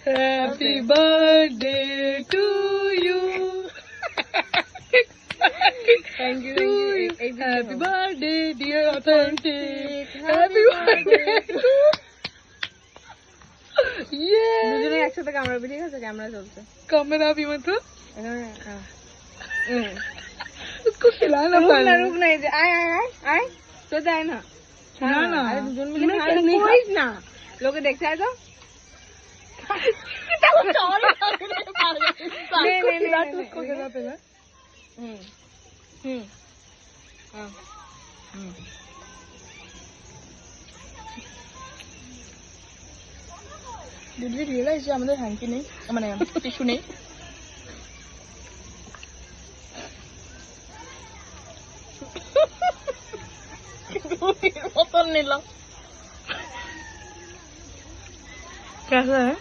Happy birthday to you. Thank you, To thank you. you. Happy birthday, dear authentic. Happy birthday to দুজনে Yeah. একসাথে camera ঠিক আছে, camera চলছে Camera भी मतलब এখানে। उसको खिलाना রুক না, पड़ेगा। রুক না, এই যে আয় আয় আয় আয়, তো দেয় না। না, না। আরে দুজন মিলে তুমি খায়, কেন নেই করিস না, লোকে দেখতে আয় তো। নে, নে, নে, নে, নে। उसको खिलाते ना। হুম হুম হ্যাঁ। Did we realize যে আমাদের হ্যাঙ্কি নেই, মানে টিস্যু নেই? মতন নিলাম। कैसा है?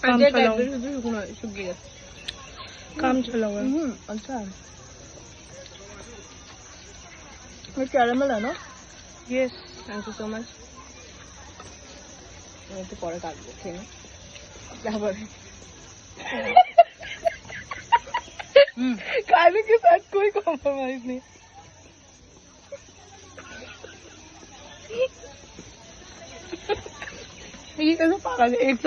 काम যে चला हुआ। একদম শুধু শুকনো শুকিয়ে গেছে। काम चला हुआ है। হুম আচ্ছা। ये कैरामेल है ना? Yes. Thank you so much. আমি একটু পরে কাটবো, খেয়ে নি তারপরে। खाने के साथ कोई कॉम्प्रोमाइज नहीं। ये कैसे पाला एक